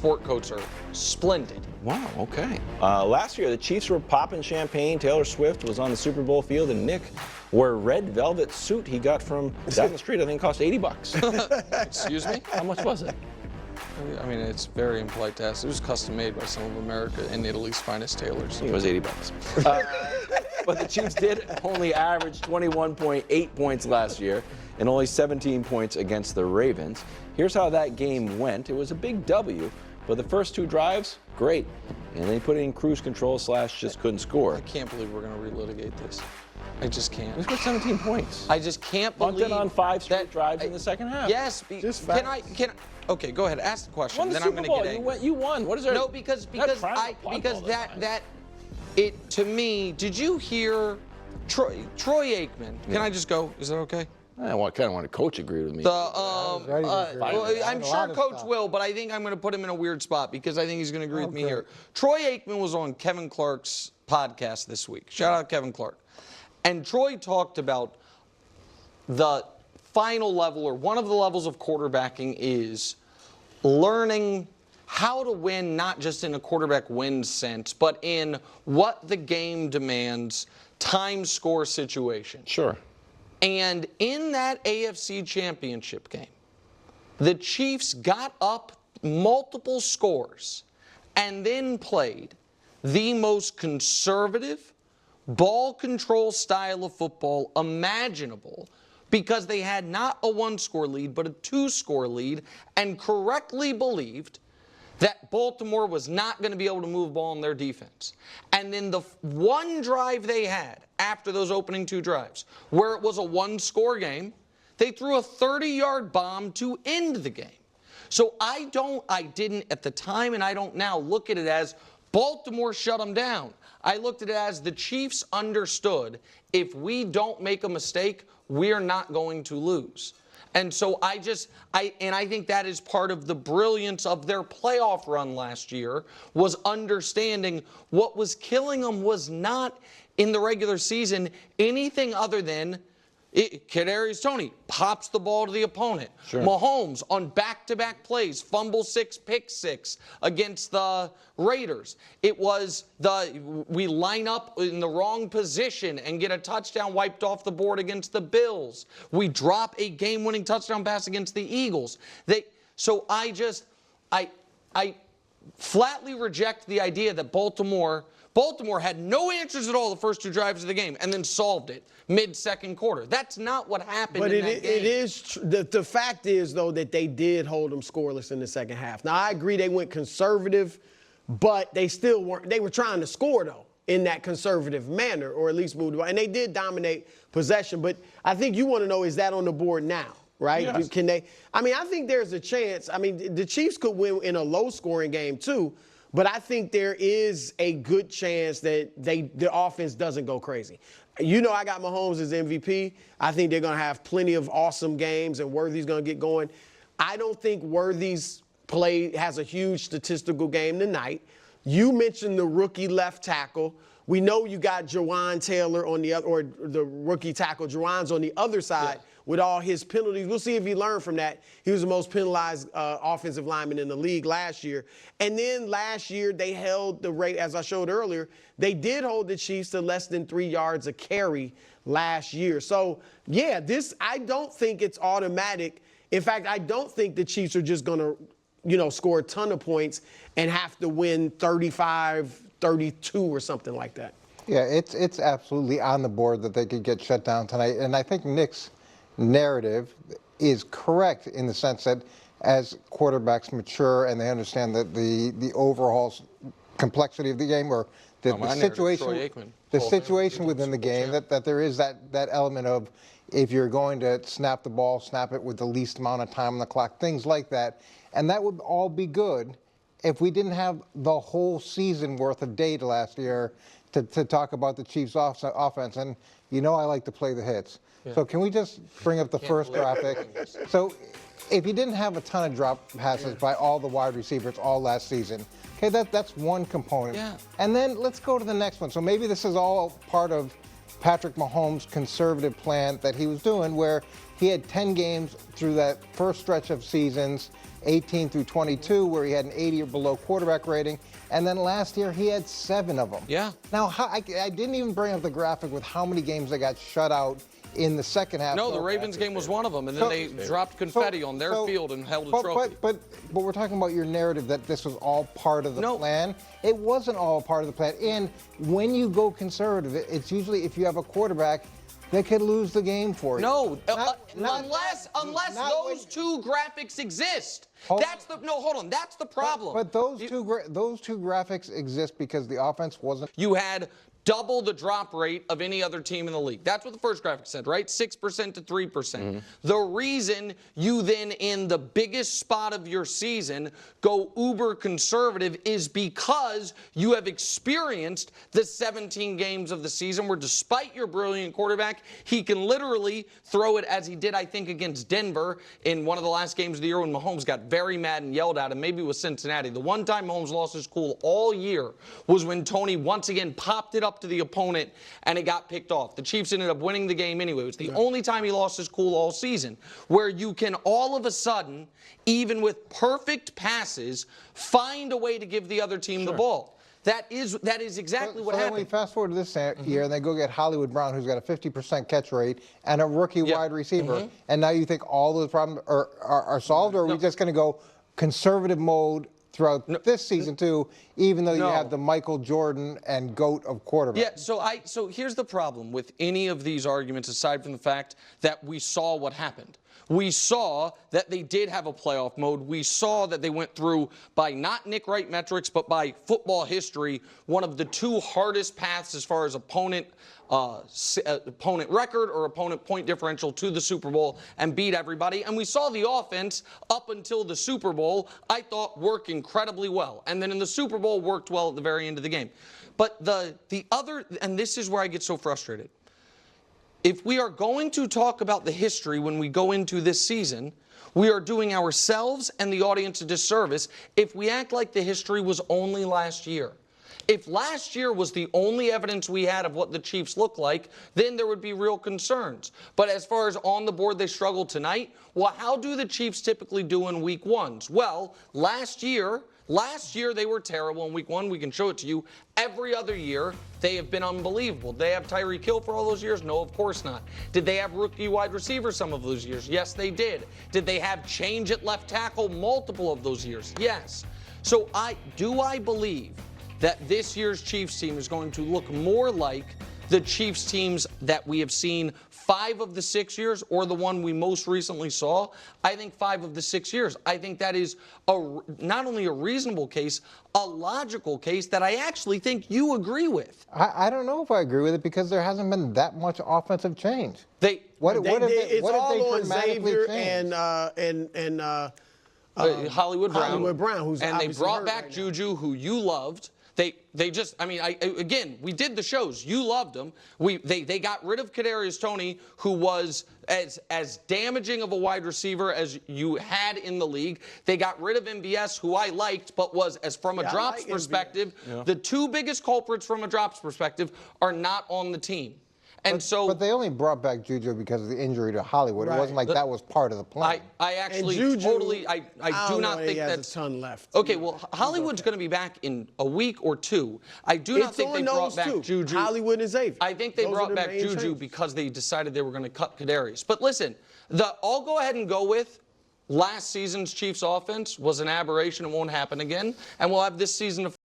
sport coats are splendid. Wow, okay. Last year, the Chiefs were popping champagne. Taylor Swift was on the Super Bowl field, and Nick wore a red velvet suit he got from down the street. I think it cost $80. Excuse me? How much was it? I mean, it's very impolite to ask. It was custom made by some of America and Italy's finest tailors. I think it was $80. But the Chiefs did only average 21.8 points last year and only 17 points against the Ravens. Here's how that game went. It was a big W, but the first 2 drives, great. And they put it in cruise control / just couldn't score. I can't believe we're going to relitigate this. I just can't. They scored 17 points. I just can't believe. Bunted on 5 straight drives in the second half. Yes. Can I? Okay, go ahead. Ask the question. Won the then Super I'm Bowl. going to get angry. You won. What is there? No, because to me, did you hear Troy Aikman? Can I just go? Is that okay? I kind of want a coach agree with me. I'm sure Coach will, but I think I'm going to put him in a weird spot because I think he's going to agree with me here. Troy Aikman was on Kevin Clark's podcast this week. Shout out Kevin Clark. And Troy talked about the final level, or one of the levels of quarterbacking, is learning how to win, not just in a quarterback win sense, but in what the game demands, time score situation. Sure. And in that AFC Championship game, the Chiefs got up multiple scores and then played the most conservative ball control style of football imaginable, because they had not a 1-score lead, but a 2-score lead, and correctly believed that Baltimore was not going to be able to move ball in their defense. And then the one drive they had after those opening 2 drives, where it was a 1-score game, they threw a 30-yard bomb to end the game. So I didn't at the time, and I don't now look at it as Baltimore shut them down. I looked at it as the Chiefs understood, if we don't make a mistake, we're not going to lose. And so I think that is part of the brilliance of their playoff run last year, was understanding what was killing them was not in the regular season anything other than Kadarius Toney pops the ball to the opponent. Sure. Mahomes on back-to-back plays, fumble 6, pick 6 against the Raiders. It was we line up in the wrong position and get a touchdown wiped off the board against the Bills. We drop a game-winning touchdown pass against the Eagles. So I flatly reject the idea that Baltimore had no answers at all the first 2 drives of the game and then solved it mid-second quarter. That's not what happened in that game. It is the fact is, though, that they did hold them scoreless in the second half. Now, I agree they went conservative, but they still weren't. They were trying to score, though, in that conservative manner, or at least move the ball. And they did dominate possession. But I think you want to know, is that on the board now? Right? Yes. Can they? I mean, I think there's a chance. I mean, the Chiefs could win in a low-scoring game, too. But I think there is a good chance that the offense doesn't go crazy. You know, I got Mahomes as MVP. I think they're going to have plenty of awesome games, and Worthy's going to get going. I don't think Worthy's play has a huge statistical game tonight. You mentioned the rookie left tackle. We know you got Jawan Taylor on the other, or the rookie tackle. Jawan's on the other side. Yeah. With all his penalties. We'll see if he learned from that. He was the most penalized offensive lineman in the league last year. And then last year, they held the rate, as I showed earlier, they did hold the Chiefs to less than 3 yards a carry last year. So, yeah, I don't think it's automatic. In fact, I don't think the Chiefs are just going to, score a ton of points and have to win 35-32 or something like that. Yeah, it's absolutely on the board that they could get shut down tonight. And I think Nick's narrative is correct in the sense that as quarterbacks mature and they understand that the overall complexity of the game, or the situation within the game, that there is that element of, if you're going to snap the ball, snap it with the least amount of time on the clock, things like that. And that would all be good if we didn't have the whole season worth of data last year to talk about the Chiefs' offense. And I like to play the hits. Yeah. So can we just bring up the first graphic? So if you didn't have a ton of drop passes by all the wide receivers all last season, okay, that's one component. Yeah. And then let's go to the next one. So maybe this is all part of Patrick Mahomes' conservative plan that he was doing, where he had 10 games through that first stretch of seasons, 18 through 22, where he had an 80 or below quarterback rating. And then last year, he had 7 of them. Yeah. Now, I didn't even bring up the graphic with how many games they got shut out in the second half. No, the Ravens game was one of them, and then they dropped confetti on their field and held a trophy. But we're talking about your narrative that this was all part of the plan. It wasn't all part of the plan. And when you go conservative, it's usually if you have a quarterback that could lose the game for you. No, unless those two graphics exist. Hold on. That's the problem. But those two graphics exist because the offense wasn't. You had double the drop rate of any other team in the league. That's what the first graphic said, right? 6% to 3%. Mm-hmm. The reason you then, in the biggest spot of your season, go uber conservative is because you have experienced the 17 games of the season where, despite your brilliant quarterback, he can literally throw it as he did, I think, against Denver in one of the last games of the year when Mahomes got very mad and yelled at him, maybe with Cincinnati. The one time Mahomes lost his cool all year was when Tony once again popped it up to the opponent and it got picked off. The Chiefs ended up winning the game anyway. It was the only time he lost his cool all season, where you can all of a sudden, even with perfect passes, find a way to give the other team the ball. That is exactly what happened. Then we fast forward to this year, and they go get Hollywood Brown, who's got a 50% catch rate, and a rookie wide receiver. And now you think all those problems are solved, or are we just going to go conservative mode throughout this season too, even though you have the Michael Jordan and GOAT of quarterbacks? Yeah, so here's the problem with any of these arguments, aside from the fact that we saw what happened. We saw that they did have a playoff mode. We saw that they went through, by not Nick Wright metrics, but by football history, one of the 2 hardest paths as far as opponent record or opponent point differential to the Super Bowl, and beat everybody. And we saw the offense up until the Super Bowl, I thought, work incredibly well. And then in the Super Bowl, worked well at the very end of the game. But the other, and this is where I get so frustrated. If we are going to talk about the history when we go into this season, we are doing ourselves and the audience a disservice if we act like the history was only last year. If last year was the only evidence we had of what the Chiefs look like, then there would be real concerns. But as far as on the board they struggled tonight, well, how do the Chiefs typically do in week ones? Well, last year they were terrible in week 1. We can show it to you. Every other year, they have been unbelievable. Did they have Tyreek Hill for all those years? No, of course not. Did they have rookie wide receivers some of those years? Yes, they did. Did they have change at left tackle multiple of those years? Yes. So I believe that this year's Chiefs team is going to look more like the Chiefs teams that we have seen 5 of the 6 years, or the one we most recently saw. I think 5 of the 6 years. I think that is not only a reasonable case, a logical case that I actually think you agree with. I don't know if I agree with it because there hasn't been that much offensive change. What have they Xavier changed? and Hollywood Brown, who's and they brought back right Juju, who you loved. They just, I mean, again, we did the shows. You loved them. They got rid of Kadarius Toney, who was as damaging of a wide receiver as you had in the league. They got rid of MVS, who I liked, but was, as from a drops perspective, the 2 biggest culprits from a drops perspective are not on the team. But they only brought back Juju because of the injury to Hollywood. Right. It wasn't like that was part of the plan. I actually Juju, totally, I do not think that's a ton left. Okay, well, Hollywood's going to be back in a week or 2. I do not think they brought back Juju. Hollywood and Xavier. I think they brought back Juju because they decided they were going to cut Kadarius. But listen, I'll go ahead and go with last season's Chiefs offense was an aberration. It won't happen again. And we'll have this season of